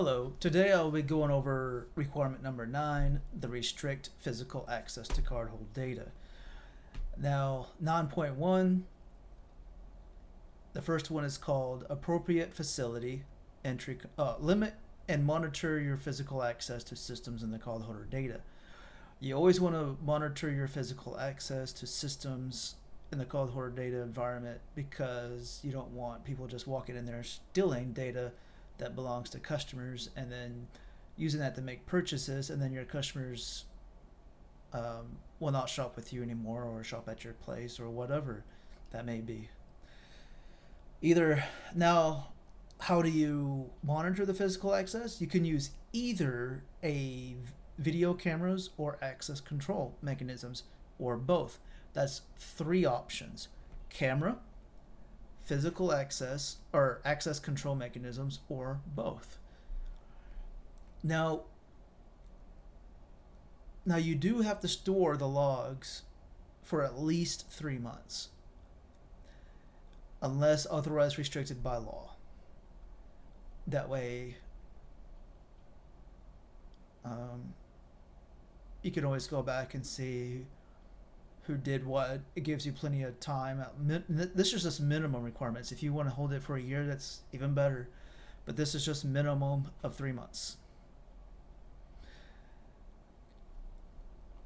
Hello, today I'll be going over requirement number 9, the restrict physical access to cardholder data. Now, 9.1, the first one is called appropriate facility entry, limit and monitor your physical access to systems in the cardholder data. You always want to monitor your physical access to systems in the cardholder data environment because you don't want people just walking in there stealing data that belongs to customers and then using that to make purchases, and then your customers will not shop with you anymore or shop at your place or whatever that may be. Either now, how do you monitor the physical access? You can use either a video cameras or access control mechanisms or both. That's three options: camera, physical access or access control mechanisms, or both. Now, now you do have to store the logs for at least 3 months, unless otherwise restricted by law. That way, you can always go back and see who did what. It gives you plenty of time. This is just minimum requirements. If you want to hold it for a year, that's even better. But this is just minimum of 3 months.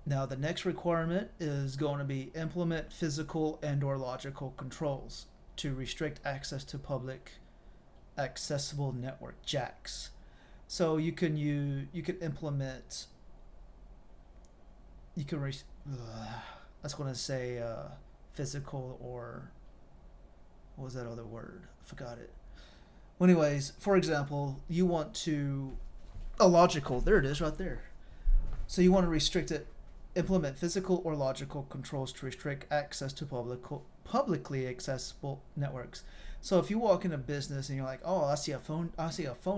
Now the next requirement is going to be implement physical and or logical controls to restrict access to public accessible network jacks. So you can implement you can re- I was going to say physical, or what was that other word? I forgot it. Well, anyways, for example, you want to a logical. There it is, right there. So you want to restrict it. Implement physical or logical controls to restrict access to publicly accessible networks. So if you walk in a business and you're like, "Oh, I see a phone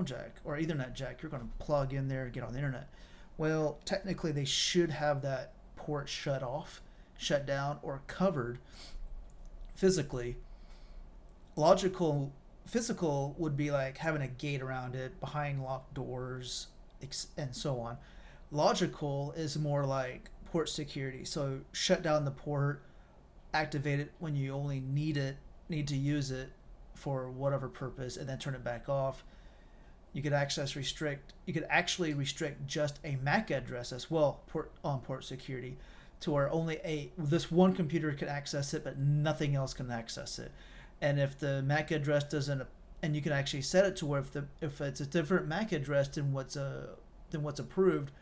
jack or Ethernet jack," you're going to plug in there and get on the internet. Well, technically, they should have that port shut down, or covered physically. Physical would be like having a gate around it, behind locked doors, and so on. Logical is more like port security. So shut down the port, activate it when you only need to use it for whatever purpose, and then turn it back off. You could actually restrict just a MAC address as well on port security, to where only this one computer can access it, but nothing else can access it. And if the MAC address doesn't, and you can actually set it to where if it's a different MAC address than what's approved,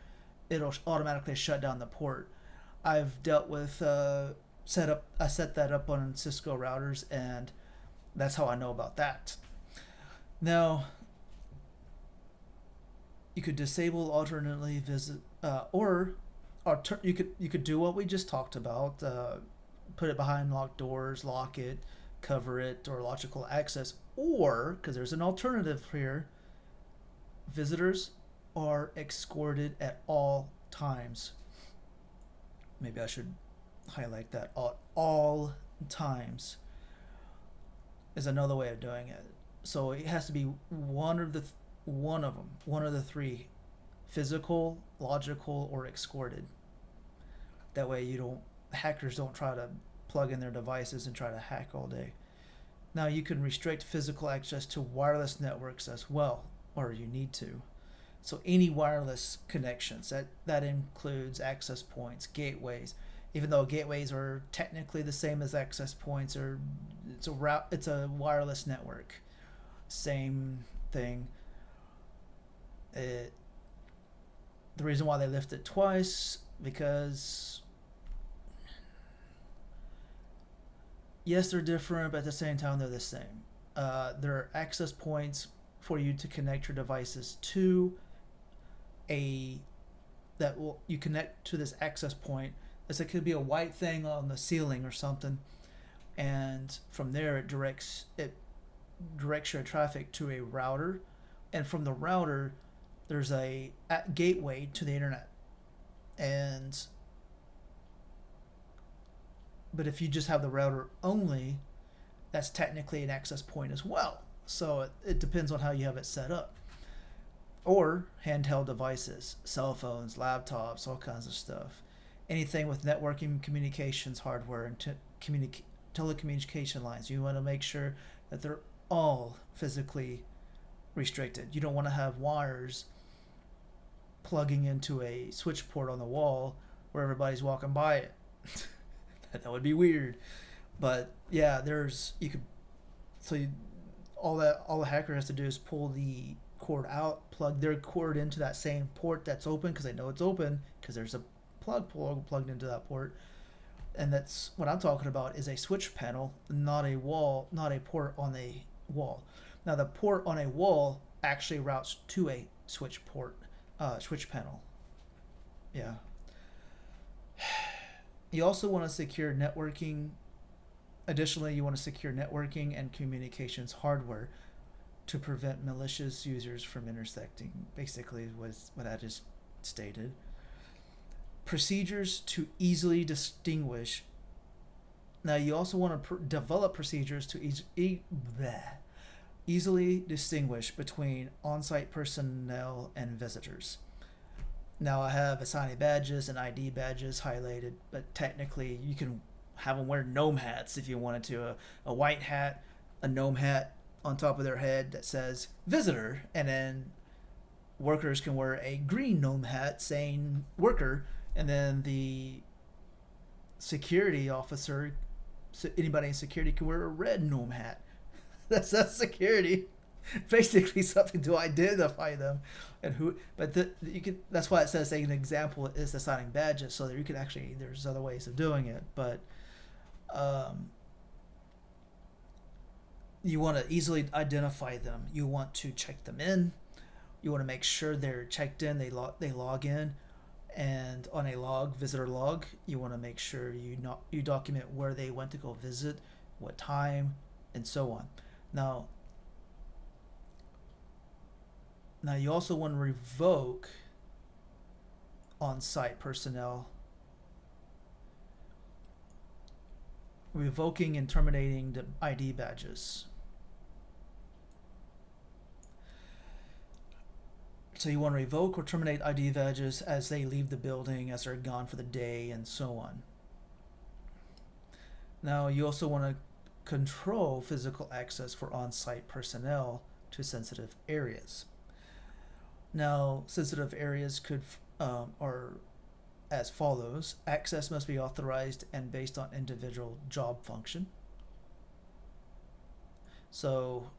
it'll automatically shut down the port. I've dealt with I set that up on Cisco routers, and that's how I know about that. Now, you could disable alternately visit, you could do what we just talked about. Put it behind locked doors, lock it, cover it, or logical access. Or, because there's an alternative here, visitors are escorted at all times. Maybe I should highlight that. All times is another way of doing it. So it has to be one of the three: physical, logical, or escorted. That way hackers don't try to plug in their devices and try to hack all day. Now you can restrict physical access to wireless networks as well, or you need to. So any wireless connections, that includes access points, gateways. Even though gateways are technically the same as access points, or it's a wireless network. Same thing. The reason why they lift it twice, because yes, they're different, but at the same time they're the same. There are access points for you to connect your devices to you connect to this access point. It could be a white thing on the ceiling or something, and from there it directs your traffic to a router, and from the router there's a gateway to the internet. But if you just have the router only, that's technically an access point as well. So it depends on how you have it set up. or handheld devices, cell phones, laptops, all kinds of stuff. Anything with networking communications hardware and telecommunication lines, you want to make sure that they're all physically restricted. You don't want to have wires plugging into a switch port on the wall where everybody's walking by it. That would be weird. But yeah, there's you could so you, all the hacker has to do is pull the cord out, plug their cord into that same port that's open because they know it's open because there's a plugged into that port. And that's what I'm talking about is a switch panel, not a wall, not a port on a wall. Now the port on a wall actually routes to a switch panel. Yeah. You also want to secure networking. Additionally, you want to secure networking and communications hardware to prevent malicious users from intersecting. Basically, what I just stated. Procedures to easily distinguish. Now, you also want to develop procedures to easily distinguish between on-site personnel and visitors. Now, I have assignee badges and ID badges highlighted, but technically, you can have them wear gnome hats if you wanted to. A white hat, a gnome hat on top of their head that says visitor, and then workers can wear a green gnome hat saying worker, and then the security officer, anybody in security, can wear a red gnome hat. That's security. Basically, something to identify them and who. But you can. That's why it says an example is assigning badges, so that you can actually. There's other ways of doing it, but you want to easily identify them. You want to check them in. You want to make sure they're checked in. They log in, and on a visitor log, you want to make sure you document where they went to go visit, what time, and so on. Now you also want to revoke on-site personnel, revoking and terminating the ID badges. So you want to revoke or terminate ID badges as they leave the building, as they're gone for the day, and so on. Now you also want to control physical access for on-site personnel to sensitive areas. Now, sensitive areas are as follows. Access must be authorized and based on individual job function. So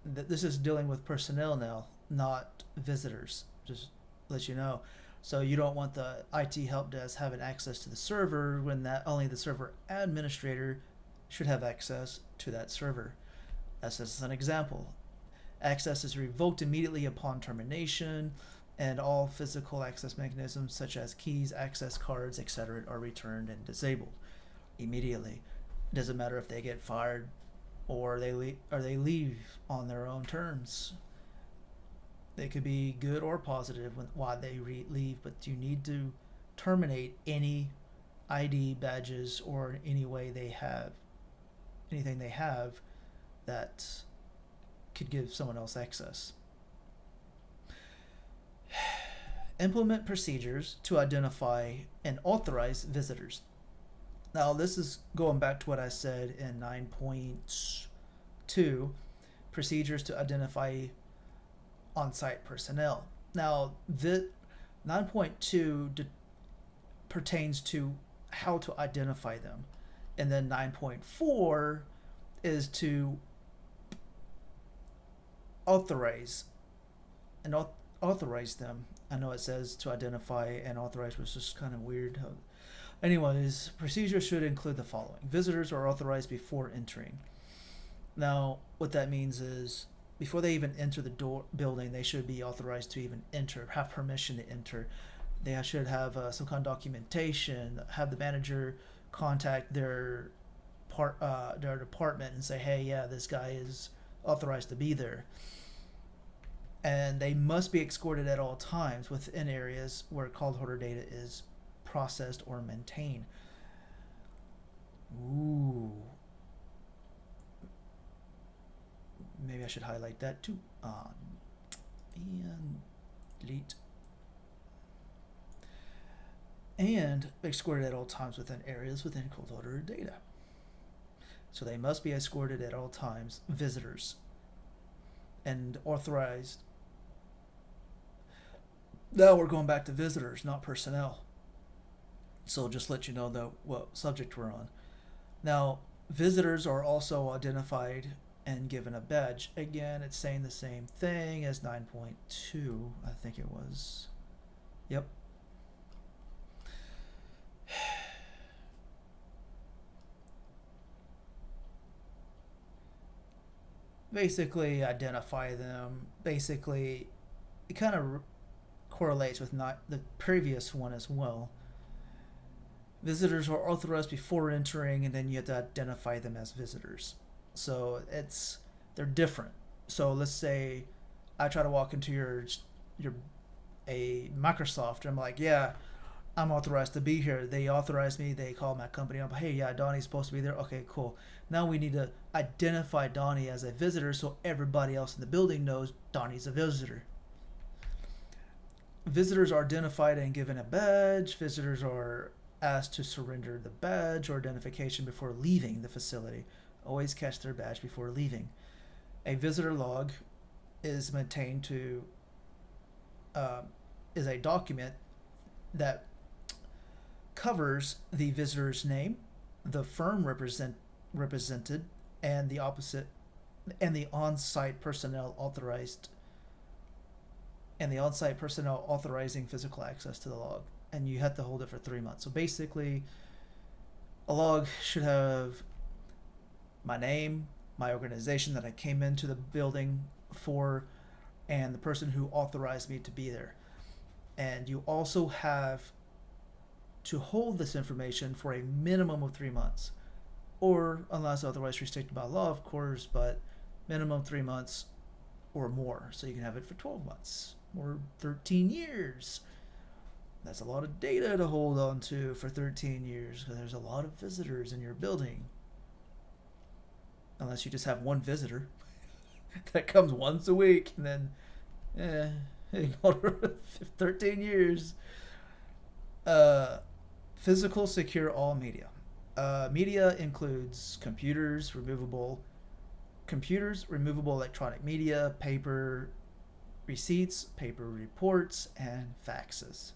this is dealing with personnel now, not visitors, just to let you know. So you don't want the IT help desk having access to the server when that only the server administrator should have access to that server. That's just an example. Access is revoked immediately upon termination, and all physical access mechanisms such as keys, access cards, etc. are returned and disabled immediately. It doesn't matter if they get fired or they leave on their own terms. They could be good or positive why they leave, but you need to terminate any ID badges or anything they have that could give someone else access. Implement procedures to identify and authorize visitors. Now, this is going back to what I said in 9.2, procedures to identify on-site personnel. Now, 9.2 pertains to how to identify them, and then 9.4 is to authorize them. I know it says to identify and authorize, which is kind of weird. Anyways, procedures should include the following. Visitors are authorized before entering. Now, what that means is before they even enter the building, they should be authorized to even enter, have permission to enter. They should have some kind of documentation, have the manager contact their department and say, hey, yeah, this guy is authorized to be there. And they must be escorted at all times within areas where cardholder data is processed or maintained. Ooh. Maybe I should highlight that too. and delete. And escorted at all times within areas within cardholder data. So they must be escorted at all times, visitors, and authorized. Now we're going back to visitors, not personnel. So just let you know what subject we're on. Now, visitors are also identified and given a badge. Again, it's saying the same thing as 9.2, I think it was. Yep. Basically, identify them. Basically, it kind of correlates with not the previous one as well. Visitors are authorized before entering, and then you have to identify them as visitors. So they're different. So let's say I try to walk into your a Microsoft, and I'm like, yeah, I'm authorized to be here. They authorize me. They call my company up. Hey, yeah, Donnie's supposed to be there. Okay, cool. Now we need to identify Donnie as a visitor so everybody else in the building knows Donnie's a visitor. Visitors are identified and given a badge. Visitors are asked to surrender the badge or identification before leaving the facility. Always catch their badge before leaving. A visitor log is maintained to is a document that covers the visitor's name, the firm represented, and the opposite, and the on-site personnel authorizing physical access to the log. And you have to hold it for 3 months. So basically, a log should have my name, my organization that I came into the building for, and the person who authorized me to be there. And you also have to hold this information for a minimum of 3 months, or unless otherwise restricted by law, of course, but minimum 3 months or more. So you can have it for 12 months or 13 years. That's a lot of data to hold on to for 13 years because there's a lot of visitors in your building. Unless you just have one visitor that comes once a week and then, 13 years. Physical secure all media. Media includes computers, removable electronic media, paper receipts, paper reports, and faxes.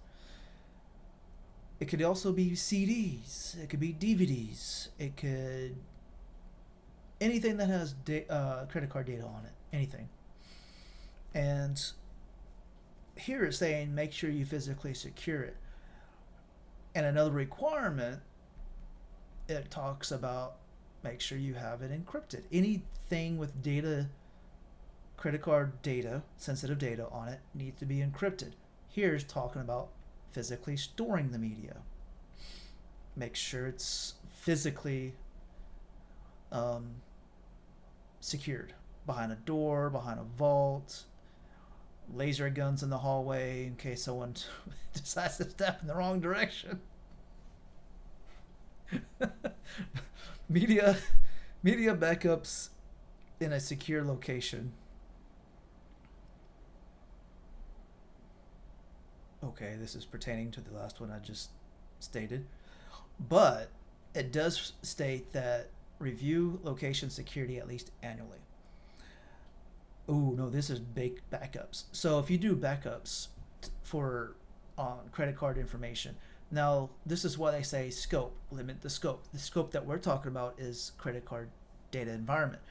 It could also be CDs. It could be DVDs. It could anything that has credit card data on it. Anything. And here it's saying make sure you physically secure it. And another requirement, it talks about make sure you have it encrypted. Anything with data, credit card data, sensitive data on it needs to be encrypted. Here's talking about physically storing the media. Make sure it's physically secured behind a door, behind a vault, laser guns in the hallway in case someone decides to step in the wrong direction. media backups in a secure location. Okay, this is pertaining to the last one I just stated, but it does state that review location security at least annually. Oh no, this is big backups. So if you do backups for credit card information, now this is why they say scope, limit the scope. The scope that we're talking about is credit card data environment,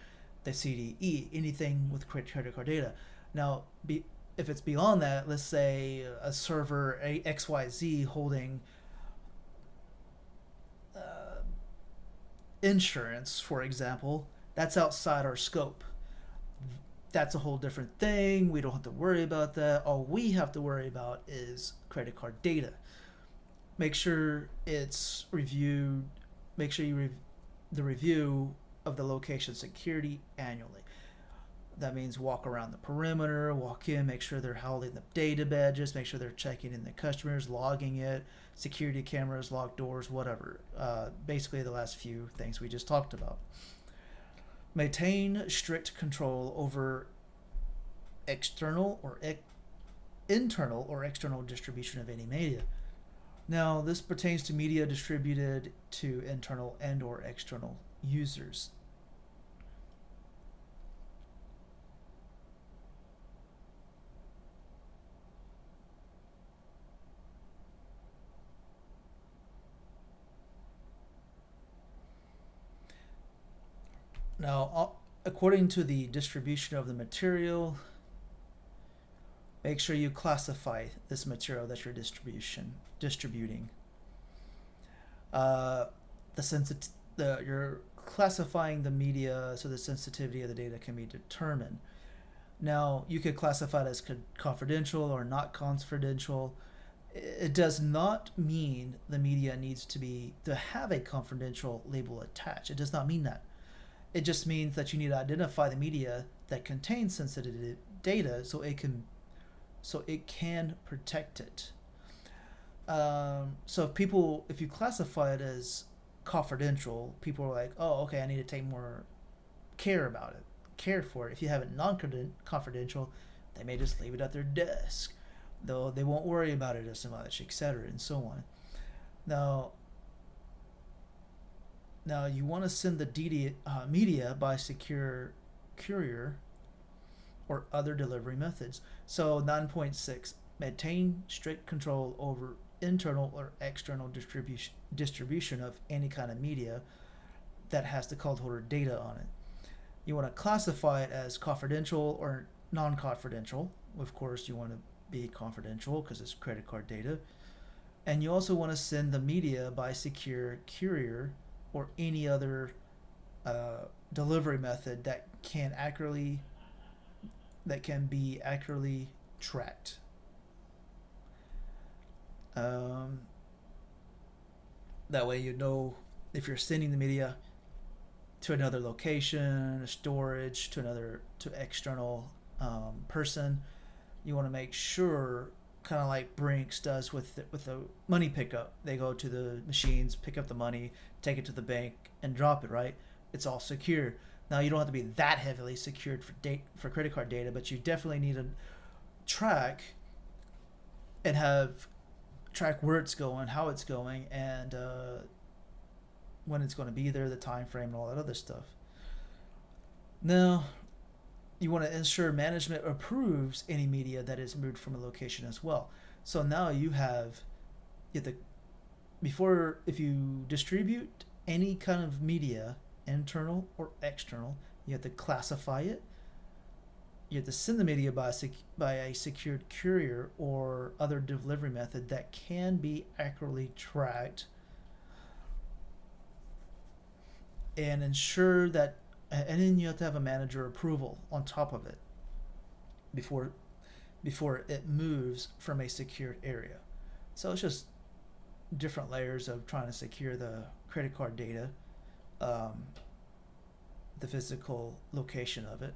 the CDE, anything with credit card data. Now, if it's beyond that, let's say a server XYZ holding insurance, for example, that's outside our scope. That's a whole different thing. We don't have to worry about that. All we have to worry about is credit card data. Make sure it's reviewed. Make sure you the review of the location security annually. That means walk around the perimeter, walk in, make sure they're holding the data badges, make sure they're checking in the customers, logging it, security cameras, locked doors, whatever. Basically the last few things we just talked about. Maintain strict control over external or internal or external distribution of any media. Now, this pertains to media distributed to internal and or external users. Now, according to the distribution of the material, make sure you classify this material that you're distributing. The you're classifying the media so the sensitivity of the data can be determined. Now, you could classify it as confidential or not confidential. It does not mean the media needs to have a confidential label attached. It does not mean that. It just means that you need to identify the media that contains sensitive data so it can protect it. So if you classify it as confidential, people are like, oh, okay, I need to take more care for it. If you have it non-confidential, they may just leave it at their desk, though they won't worry about it as much, etc., and so on. Now you want to send the media by secure courier or other delivery methods. So 9.6, maintain strict control over internal or external distribution of any kind of media that has the cardholder data on it. You want to classify it as confidential or non-confidential. Of course, you want to be confidential because it's credit card data. And you also want to send the media by secure courier or any other delivery method that can be accurately tracked. That way you know if you're sending the media to another location, storage, to external person, you want to make sure, kind of like Brinks does with the money pickup. They go to the machines, pick up the money, take it to the bank, and drop it. Right? It's all secure. Now you don't have to be that heavily secured for credit card data, but you definitely need to track where it's going, how it's going, and when it's going to be there, the time frame, and all that other stuff. Now, you want to ensure management approves any media that is moved from a location as well. So now if you distribute any kind of media, internal or external, you have to classify it. You have to send the media by a secured courier or other delivery method that can be accurately tracked, and ensure that, and then you have to have a manager approval on top of it before it moves from a secured area. So it's just different layers of trying to secure the credit card data, the physical location of it.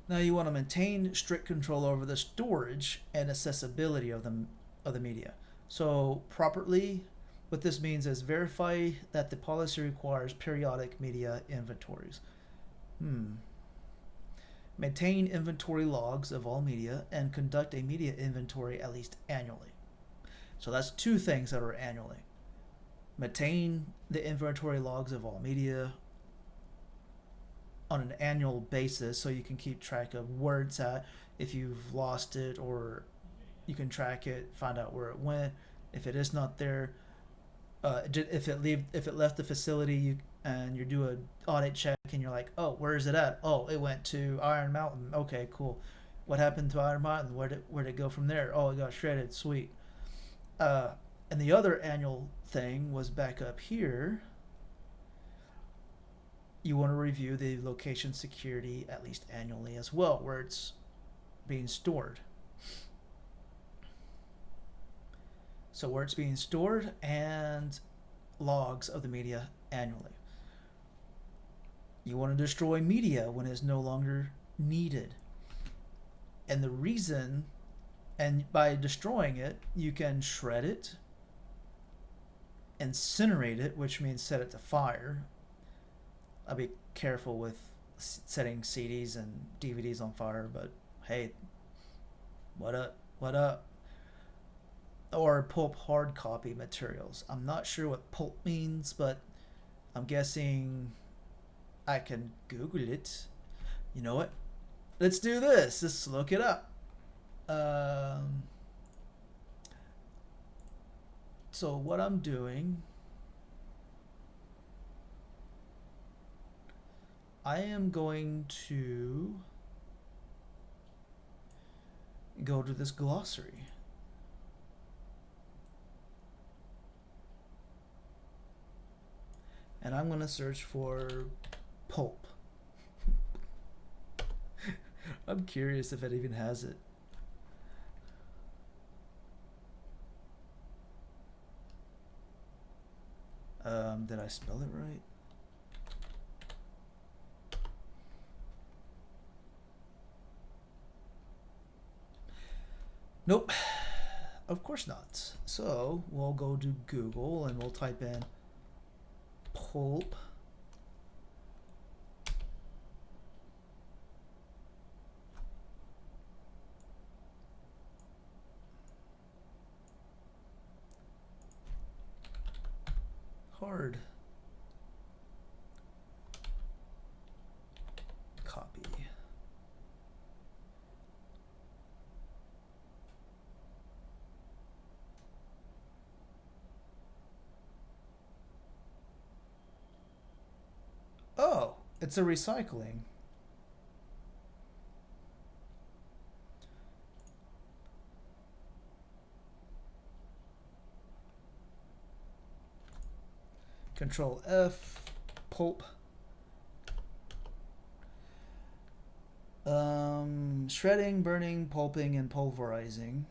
Now you want to maintain strict control over the storage and accessibility of the media. So properly, what this means is verify that the policy requires periodic media inventories. Maintain inventory logs of all media and conduct a media inventory at least annually. So that's two things that are annually. Maintain the inventory logs of all media on an annual basis so you can keep track of where it's at, if you've lost it, or you can track it, find out where it went. If it is not there, if it left the facility, and you do an audit check and you're like, oh, where is it at? Oh, it went to Iron Mountain. Okay, cool. What happened to Iron Mountain? Where did it go from there? Oh, it got shredded. Sweet. And the other annual thing was back up here. You want to review the location security at least annually as well, where it's being stored. So where it's being stored and logs of the media annually. You want to destroy media when it's no longer needed. And the reason, and by destroying it, you can shred it, incinerate it, which means set it to fire. I'll be careful with setting CDs and DVDs on fire, but hey, what up? What up? Or pulp hard copy materials. I'm not sure what pulp means, but I'm guessing I can Google it. You know what? Let's do this. Let's look it up. Um, so what I'm doing, I am going to go to this glossary. And I'm going to search for pulp. I'm curious if it even has it. Did I spell it right? Nope. Of course not. So we'll go to Google and we'll type in pulp. Hard copy. Oh, it's a recycling. Control F, pulp. Shredding, burning, pulping, and pulverizing.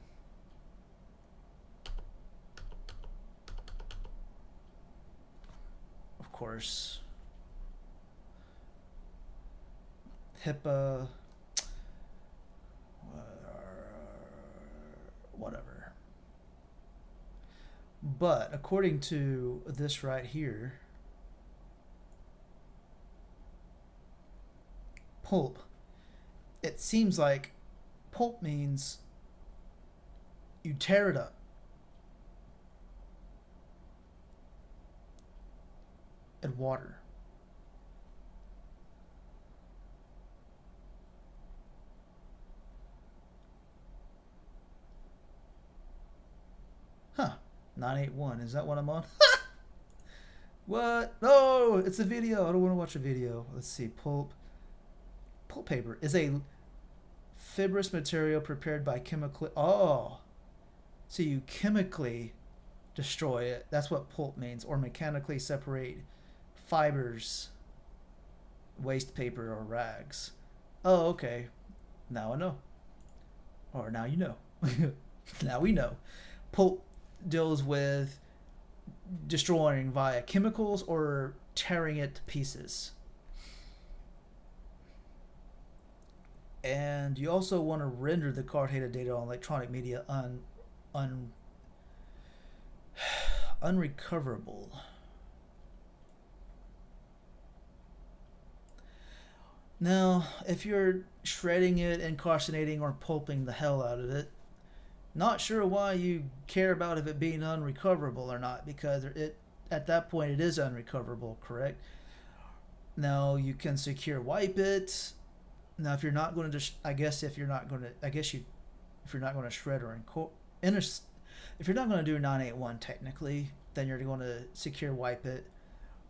Of course. HIPAA. Whatever. But according to this right here, pulp, it seems like pulp means you tear it up and water. Huh. 981. Is that what I'm on? What? No, it's a video. I don't want to watch a video. Let's see. Pulp. Pulp paper is a fibrous material prepared by chemically. Oh, so you chemically destroy it. That's what pulp means, or mechanically separate fibers, waste paper, or rags. Oh, okay. Now I know. Or now you know. Now we know. Pulp deals with destroying via chemicals or tearing it to pieces. And you also want to render the card data on electronic media unrecoverable. Now, if you're shredding it and carbonating or pulping the hell out of it, not sure why you care about if it being unrecoverable or not, because it at that point it is unrecoverable, correct? Now you can secure wipe it. Now if you're not going to, if you're not going to shred or if you're not going to do 981 technically, then you're going to secure wipe it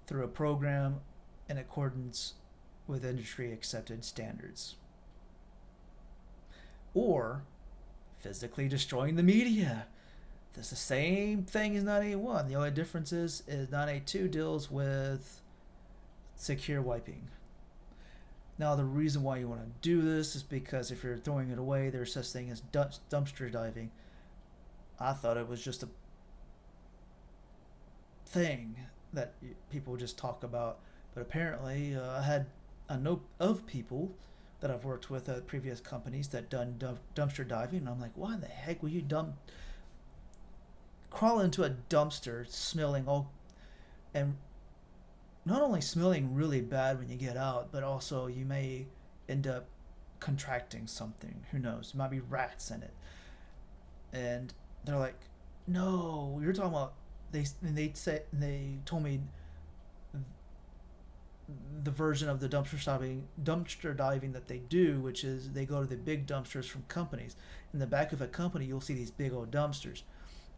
through a program in accordance with industry accepted standards, or physically destroying the media. That's the same thing as 981. The only difference is 982 deals with secure wiping. Now the reason why you want to do this is because if you're throwing it away, there's such thing as dumpster diving. I thought it was just a thing that people just talk about, but apparently I had a know of people that I've worked with at previous companies that done dumpster diving, and I'm like, why the heck would you crawl into a dumpster smelling all and not only smelling really bad when you get out, but also you may end up contracting something. Who knows? There might be rats in it. And they're like, no, you're talking about they told me the version of the dumpster diving that they do, which is they go to the big dumpsters from companies. In the back of a company, you'll see these big old dumpsters.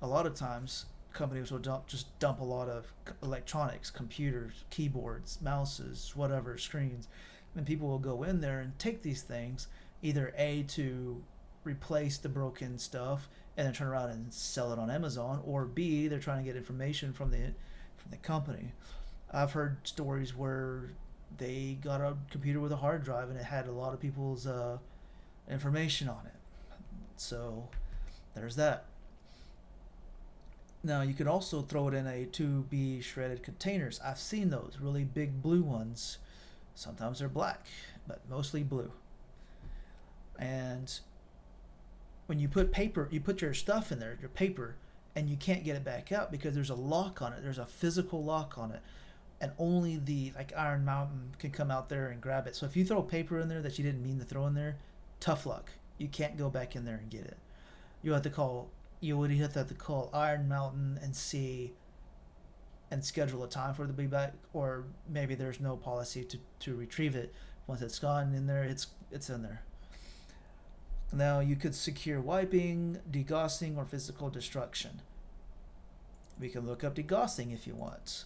A lot of times, companies will dump a lot of electronics, computers, keyboards, mouses, whatever, screens, and people will go in there and take these things, either a to replace the broken stuff and then turn around and sell it on Amazon, or b they're trying to get information from the company. I've heard stories where they got a computer with a hard drive and it had a lot of people's information on it. So there's that. Now you could also throw it in a to be shredded containers. I've seen those really big blue ones. Sometimes they're black, but mostly blue. And when you put your stuff in there, your paper, and you can't get it back out because there's a lock on it. There's a physical lock on it, and only the like Iron Mountain can come out there and grab it. So if you throw paper in there that you didn't mean to throw in there, tough luck. You can't go back in there and get it. You have to call. You would have to call Iron Mountain and see and schedule a time for it to be back, or maybe there's no policy to retrieve it. Once it's gone in there, it's in there. Now you could secure wiping, degaussing, or physical destruction. We can look up degaussing if you want.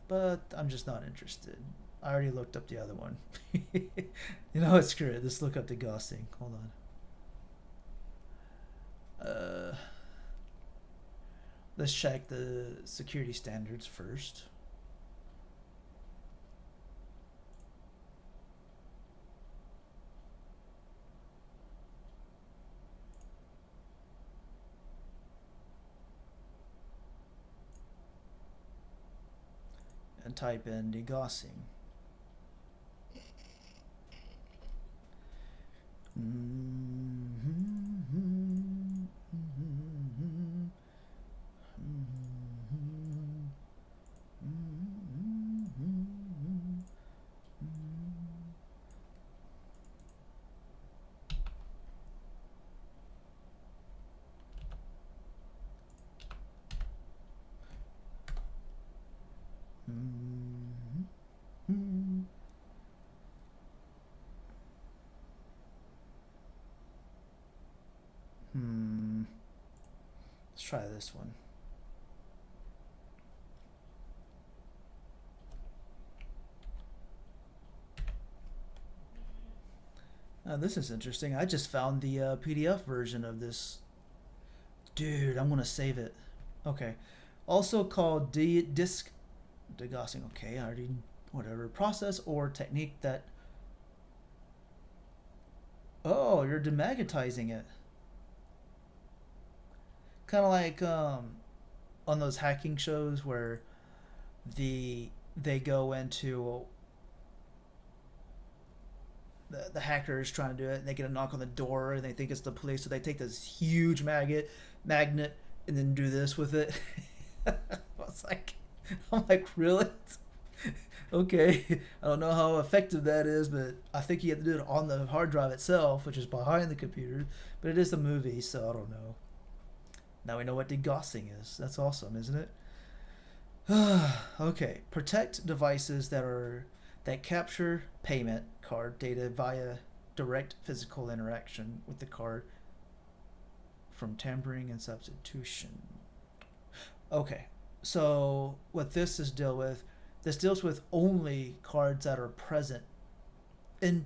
But I'm just not interested. I already looked up the other one. You know what? Screw it. Let's look up degaussing. Hold on. Let's check the security standards first. And type in degaussing. Let's try this one. This is interesting. I just found the PDF version of this. Dude, I'm gonna save it. Okay. Also called disk degaussing. Okay, I already whatever process or technique that. Oh, you're demagnetizing it. Kind of like on those hacking shows where they go into the hacker is trying to do it and they get a knock on the door and they think it's the police, so they take this huge magnet and then do this with it. I was like, I'm like, really? Okay, I don't know how effective that is, but I think you have to do it on the hard drive itself, which is behind the computer. But it is a movie, so I don't know. Now we know what degaussing is. That's awesome, isn't it? Okay, protect devices that capture payment card data via direct physical interaction with the card from tampering and substitution. Okay, so what this deals with only cards that are present in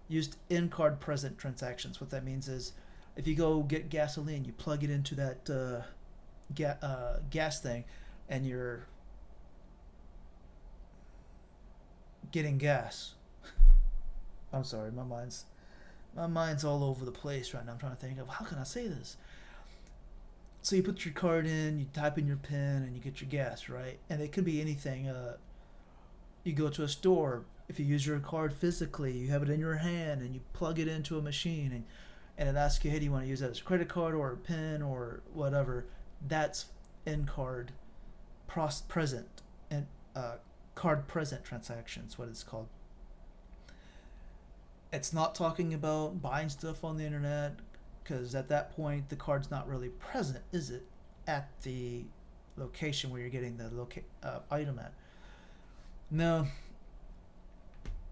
used in card present transactions. What that means is if you go get gasoline, you plug it into that gas thing, and you're getting gas. I'm sorry, my mind's all over the place right now. I'm trying to think of how can I say this. So you put your card in, you type in your PIN, and you get your gas, right? And it could be anything. You go to a store. If you use your card physically, you have it in your hand, and you plug it into a machine, and it asks you, hey, do you want to use that as a credit card or a PIN or whatever? That's in card present and card present transactions, what it's called. It's not talking about buying stuff on the internet, because at that point the card's not really present, is it, at the location where you're getting the item at. No,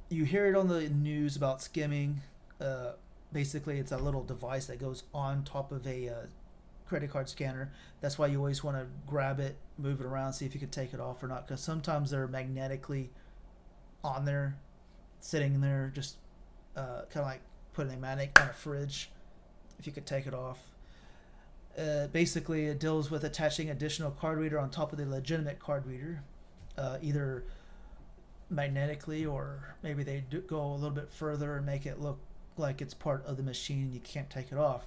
you hear it on the news about skimming. Uh, Basically, it's a little device that goes on top of a credit card scanner. That's why you always want to grab it, move it around, see if you can take it off or not, because sometimes they're magnetically on there, sitting there, just kind of like putting a magnet on a fridge. If you could take it off. Basically, it deals with attaching additional card reader on top of the legitimate card reader, either magnetically, or maybe they go a little bit further and make it look like it's part of the machine and you can't take it off.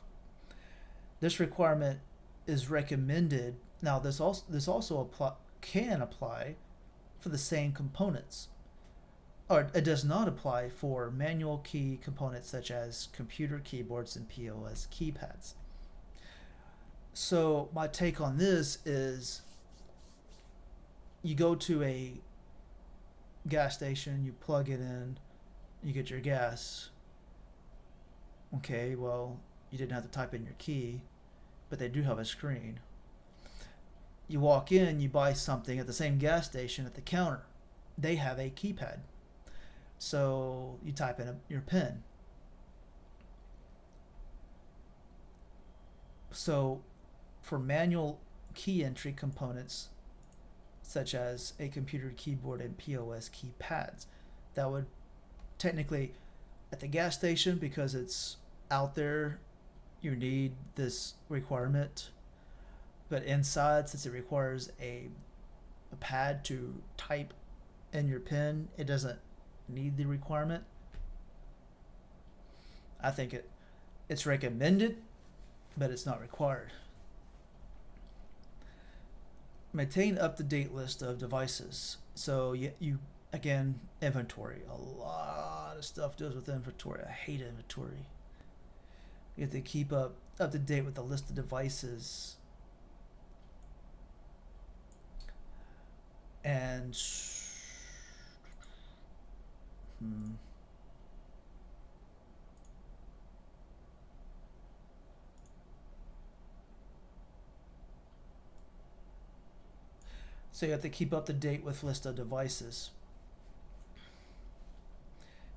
This requirement is recommended. Now, this also can apply for the same components, or it does not apply for manual key components such as computer keyboards and POS keypads. So my take on this is, you go to a gas station, you plug it in, you get your gas. Okay, well, you didn't have to type in your key, but they do have a screen. You walk in, you buy something at the same gas station at the counter. They have a keypad. So you type in your PIN. So for manual key entry components, such as a computer keyboard and POS keypads, that would technically, at the gas station, because it's out there, you need this requirement. But inside, since it requires a pad to type in your PIN, it doesn't need the requirement. I think it's recommended, but it's not required. Maintain up-to-date list of devices. So you again, inventory. A lot of stuff deals with inventory. I hate inventory. You have to keep up to date with the list of devices. And so you have to keep up to date with list of devices,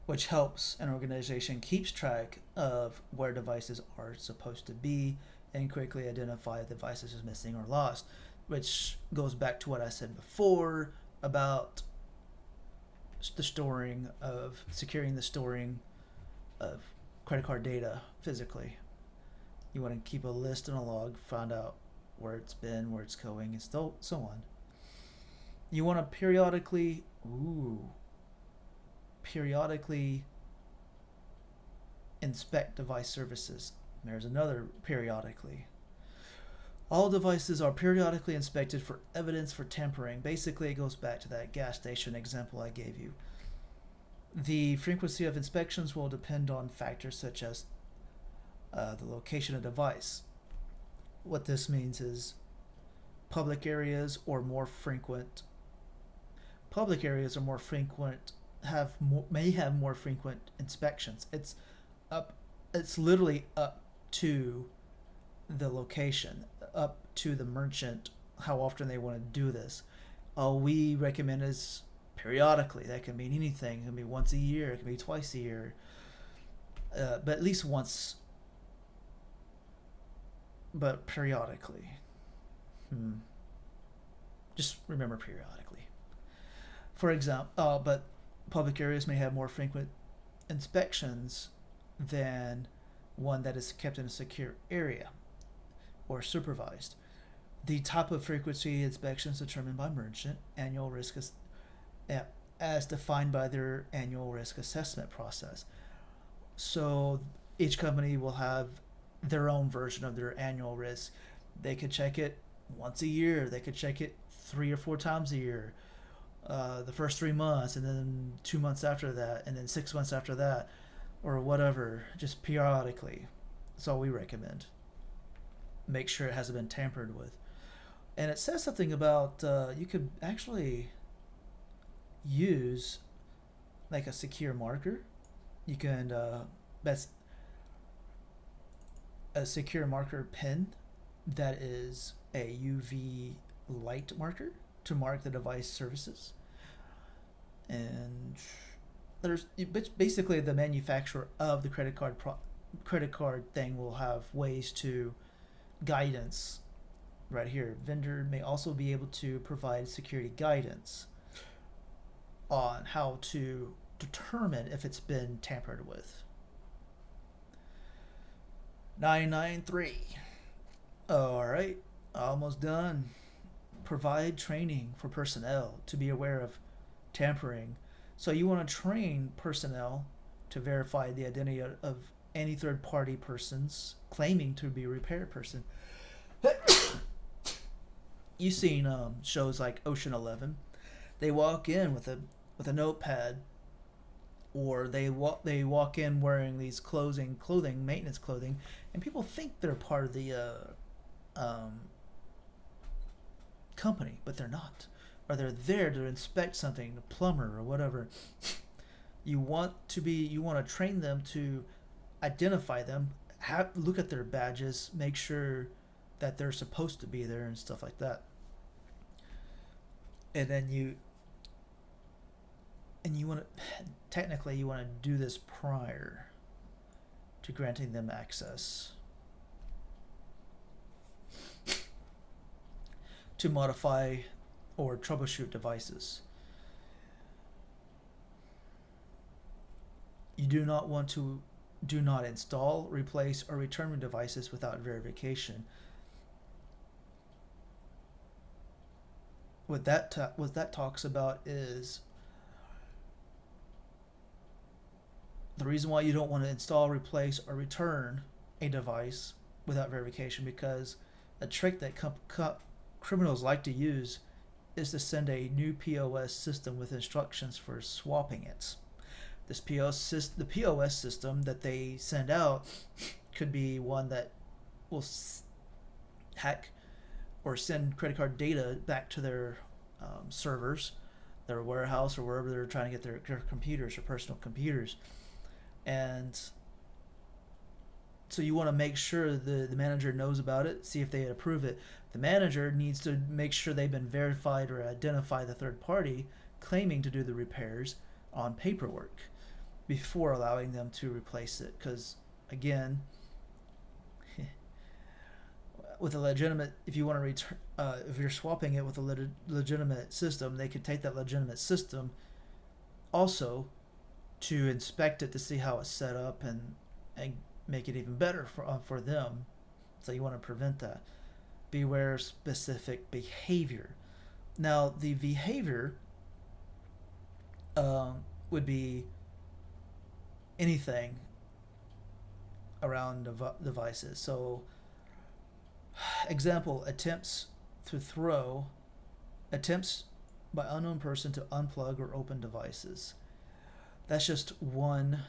which helps an organization keeps track of where devices are supposed to be and quickly identify if devices is missing or lost, which goes back to what I said before about the securing the storing of credit card data physically. You want to keep a list and a log, find out where it's been, where it's going, and so on. You want to periodically inspect device services. There's another periodically. All devices are periodically inspected for evidence for tampering. Basically, it goes back to that gas station example I gave you. The frequency of inspections will depend on factors such as the location of device. What this means is public areas are more frequent, may have more frequent inspections. It's literally up to the location, up to the merchant, how often they want to do this. All we recommend is periodically. That can mean anything. It can be once a year, it can be twice a year, but at least once, but periodically. Just remember periodically. For example, but public areas may have more frequent inspections than one that is kept in a secure area or supervised. The type of frequency inspections determined by merchant annual risk as defined by their annual risk assessment process. So each company will have their own version of their annual risk. They could check it once a year. They could check it 3 or 4 times a year. The first 3 months, and then 2 months after that, and then 6 months after that, or whatever, just periodically. That's all we recommend. Make sure it hasn't been tampered with. And it says something about you could actually use like a secure marker. You can that's a secure marker pin that is a UV light marker to mark the device services. And there's basically the manufacturer of the credit card thing will have ways to guidance right here. Vendor may also be able to provide security guidance on how to determine if it's been tampered with. 993. All right, almost done. Provide training for personnel to be aware of tampering. So you want to train personnel to verify the identity of any third party persons claiming to be a repair person. You've seen shows like Ocean 11. They walk in with a notepad, or they walk in wearing these clothing, maintenance clothing, and people think they're part of the company, but they're not, or they're there to inspect something, a plumber or whatever. You want to train them to identify them, look at their badges, make sure that they're supposed to be there and stuff like that. And then you want to technically you want to do this prior to granting them access to modify or troubleshoot devices. You do not install, replace, or return devices without verification. What that talks about is the reason why you don't want to install, replace, or return a device without verification, because a trick that criminals like to use is to send a new POS system with instructions for swapping it. The POS system that they send out could be one that will hack or send credit card data back to their servers, their warehouse, or wherever they're trying to get their computers or personal computers. And so you want to make sure the manager knows about it, see if they approve it. The manager needs to make sure they've been verified or identify the third party claiming to do the repairs on paperwork before allowing them to replace it. Because again, with a legitimate, if you want to return, if you're swapping it with a legitimate system, they could take that legitimate system also to inspect it to see how it's set up and make it even better for them. So you want to prevent that. Beware specific behavior. Now the behavior would be anything around devices. So example, attempts by unknown person to unplug or open devices. That's just one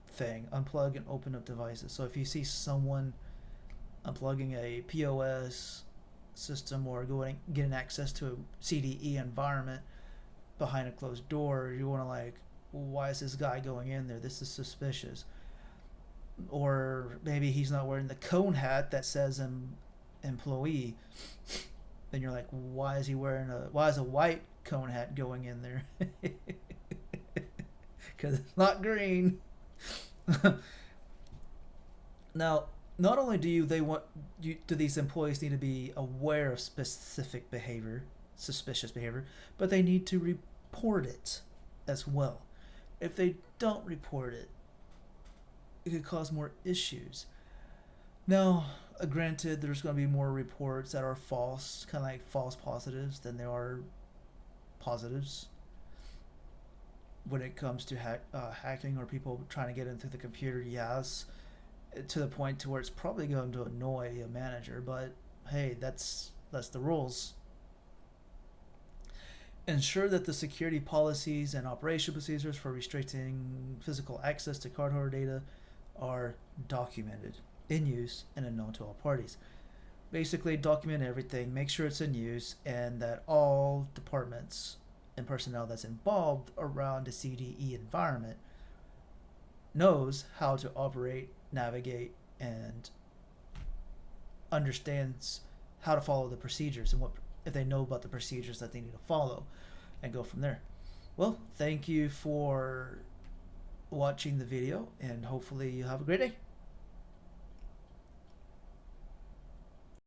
thing. Unplug and open up devices. So if you see someone unplugging a POS system or getting access to a CDE environment behind a closed door, you want to why is this guy going in there? This is suspicious. Or maybe he's not wearing the cone hat that says employee. Then you're like, why is a white cone hat going in there? Because it's not green. Now, not only do these employees need to be aware of specific behavior, suspicious behavior, but they need to report it as well. If they don't report it, it could cause more issues. Now, granted, there's going to be more reports that are false, kind of like false positives, than there are positives when it comes to hacking or people trying to get into the computer. Yes, to the point to where it's probably going to annoy a manager, but hey, that's the rules. Ensure that the security policies and operation procedures for restricting physical access to cardholder data are documented. in use and unknown to all parties. Basically, document everything, make sure it's in use, and that all departments and personnel that's involved around the CDE environment knows how to operate, navigate, and understands how to follow the procedures and what if they know about the procedures that they need to follow, and go from there. Well, thank you for watching the video, and hopefully you have a great day.